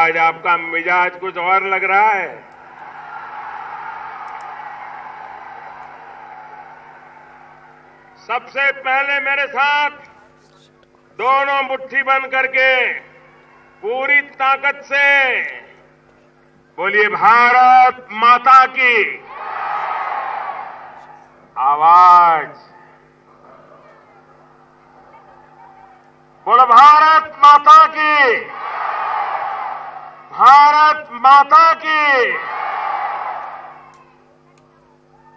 आज आपका मिजाज कुछ और लग रहा है। सबसे पहले मेरे साथ दोनों मुट्ठी बंद करके पूरी ताकत से बोलिए भारत माता की। आवाज बोलो भारत माता की, भारत माता की।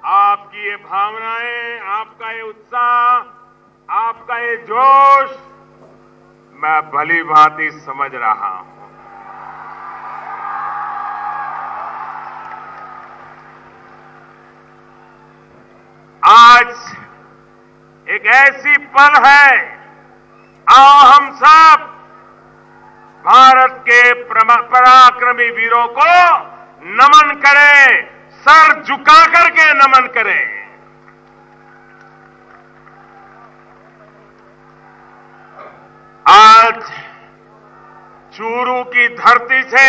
आपकी ये भावनाएं, आपका ये उत्साह, आपका ये जोश मैं भली भांति समझ रहा हूं। आज एक ऐसी पल है, आओ हम सब भारत के पराक्रमी वीरों को नमन करें, सर झुका करके नमन करें। आज चूरू की धरती से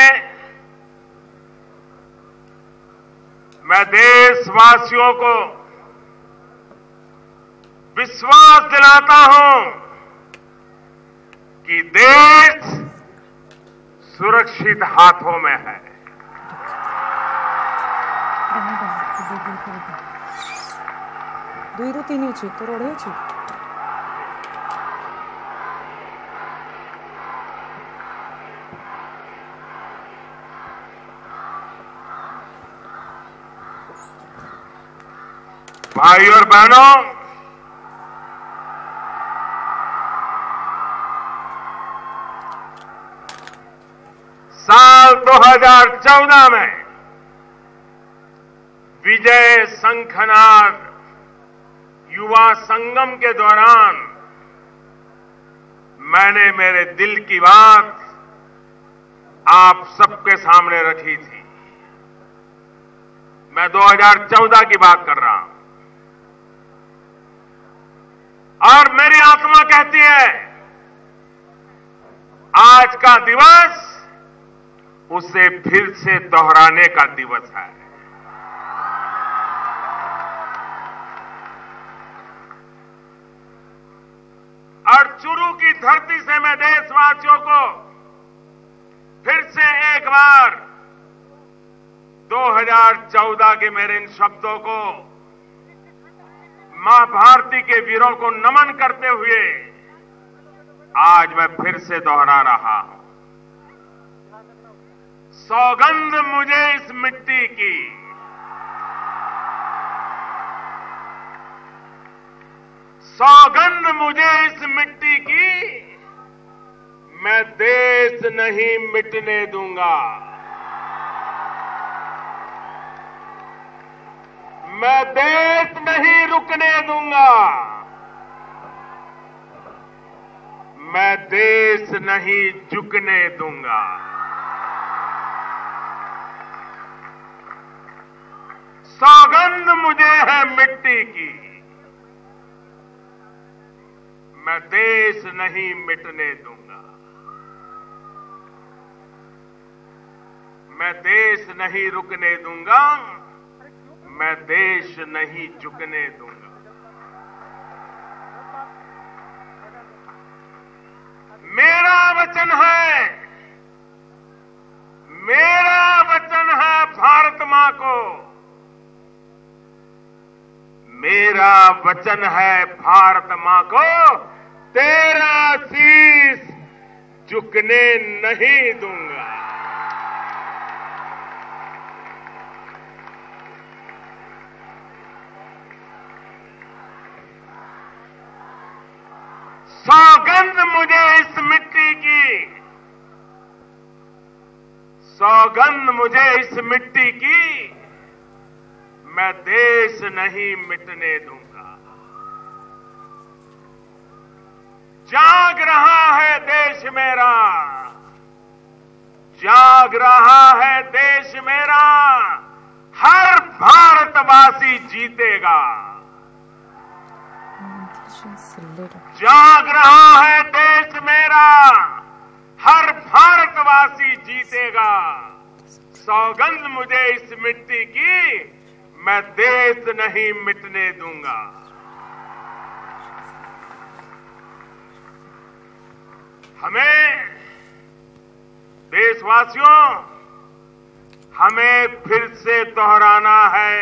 मैं देशवासियों को विश्वास दिलाता हूं कि देश सुरक्षित हाथों में है। दुईरू तीन अच्छी तो रोड़े अच्छी भाई और बहनों, साल 2014 में विजय शंखनाद युवा संगम के दौरान मैंने मेरे दिल की बात आप सबके सामने रखी थी। मैं 2014 की बात कर रहा हूं और मेरी आत्मा कहती है आज का दिवस उसे फिर से दोहराने का दिवस है। और चूरू की धरती से मैं देशवासियों को फिर से एक बार 2014 के मेरे इन शब्दों को मां भारती के वीरों को नमन करते हुए आज मैं फिर से दोहरा रहा हूं। सौगंध मुझे इस मिट्टी की, सौगंध मुझे इस मिट्टी की, मैं देश नहीं मिटने दूंगा। मैं देश नहीं रुकने दूंगा। मैं देश नहीं झुकने दूंगा। सौगंध मुझे है मिट्टी की, मैं देश नहीं मिटने दूंगा। मैं देश नहीं रुकने दूंगा। मैं देश नहीं झुकने दूंगा। मेरा वचन है, मेरा वचन है भारत मां को, मेरा वचन है भारत मां को, तेरा शीश झुकने नहीं दूंगा। सौगंध मुझे इस मिट्टी की, सौगंध मुझे इस मिट्टी की, मैं देश नहीं मिटने दूंगा। जाग रहा है देश मेरा, जाग रहा है देश मेरा, हर भारतवासी जीतेगा। जाग रहा है देश मेरा, हर भारतवासी देशवासी जीतेगा। सौगंध मुझे इस मिट्टी की, मैं देश नहीं मिटने दूंगा। हमें देशवासियों, हमें फिर से दोहराना है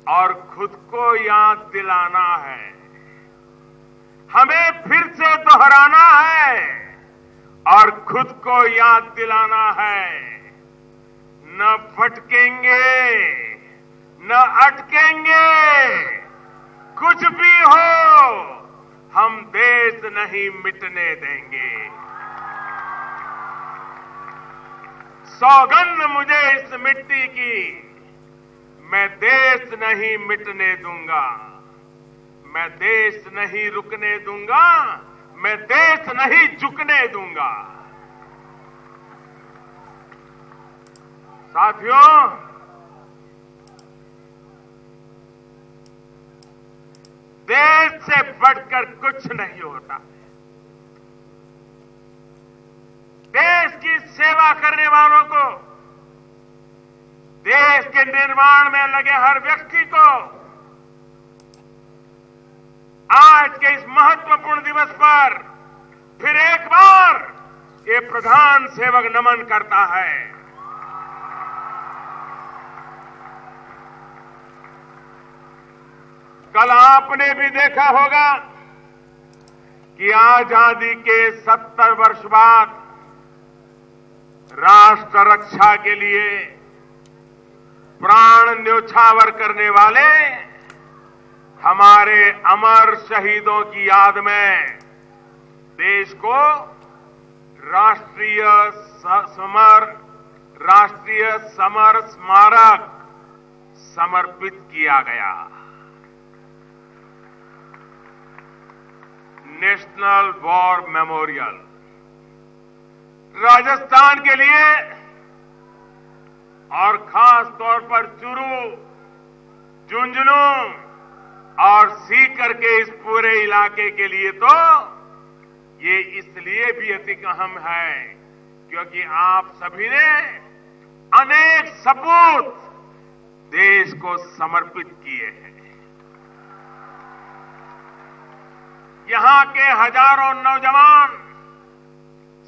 और खुद को याद दिलाना है। हमें फिर से दोहराना है और खुद को याद दिलाना है। न भटकेंगे, न अटकेंगे, कुछ भी हो, हम देश नहीं मिटने देंगे। सौगंध मुझे इस मिट्टी की, मैं देश नहीं मिटने दूंगा। मैं देश नहीं रुकने दूंगा, मैं देश नहीं झुकने दूंगा। साथियों, देश से बढ़कर कुछ नहीं होता। देश की सेवा करने वालों को, देश के निर्माण में लगे हर व्यक्ति को आज के इस महत्वपूर्ण दिवस पर फिर एक बार ये प्रधान सेवक नमन करता है। कल आपने भी देखा होगा कि आजादी के 70 वर्ष बाद राष्ट्र रक्षा के लिए प्राण न्योछावर करने वाले हमारे अमर शहीदों की याद में देश को राष्ट्रीय समर स्मारक समर्पित किया गया। नेशनल वॉर मेमोरियल राजस्थान के लिए और खास तौर पर चूरू, झुंझुनू और सीकर के इस पूरे इलाके के लिए तो ये इसलिए भी अधिक अहम है क्योंकि आप सभी ने अनेक सपूत देश को समर्पित किए हैं। यहां के हजारों नौजवान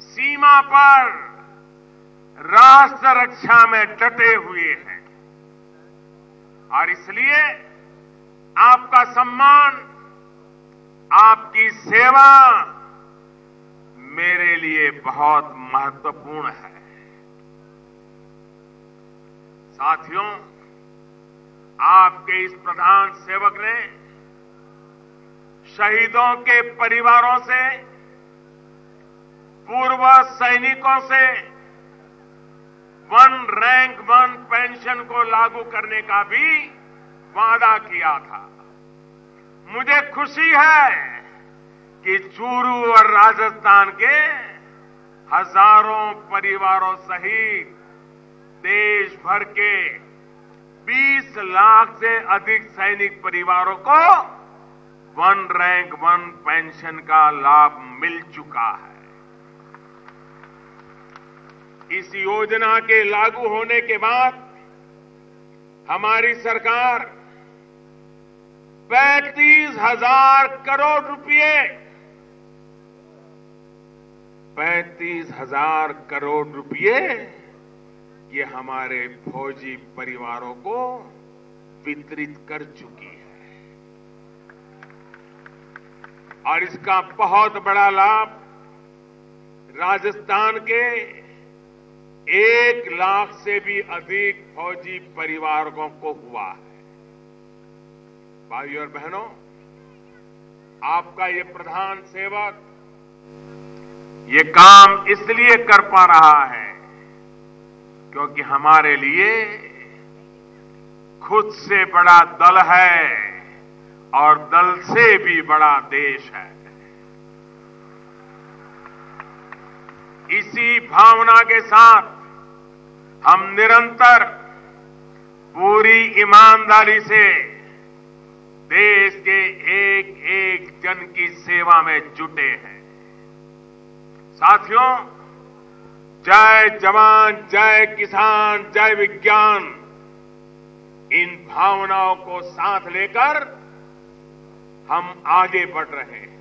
सीमा पर राष्ट्र रक्षा में डटे हुए हैं और इसलिए आपका सम्मान, आपकी सेवा मेरे लिए बहुत महत्वपूर्ण है। साथियों, आपके इस प्रधान सेवक ने शहीदों के परिवारों से, पूर्व सैनिकों से वन रैंक वन पेंशन को लागू करने का भी वादा किया था। मुझे खुशी है कि चूरू और राजस्थान के हजारों परिवारों सहित देश भर के 20 लाख से अधिक सैनिक परिवारों को वन रैंक वन पेंशन का लाभ मिल चुका है। इस योजना के लागू होने के बाद हमारी सरकार 35,000 करोड़ रुपए 35,000 करोड़ रुपए ये हमारे फौजी परिवारों को वितरित कर चुकी है और इसका बहुत बड़ा लाभ राजस्थान के 1 लाख से भी अधिक फौजी परिवारों को हुआ है। भाइयों और बहनों, आपका ये प्रधान सेवक ये काम इसलिए कर पा रहा है क्योंकि हमारे लिए खुद से बड़ा दल है और दल से भी बड़ा देश है। इसी भावना के साथ हम निरंतर पूरी ईमानदारी से देश के एक एक जन की सेवा में जुटे हैं। साथियों, जय जवान, जय किसान, जय विज्ञान, इन भावनाओं को साथ लेकर हम आगे बढ़ रहे हैं।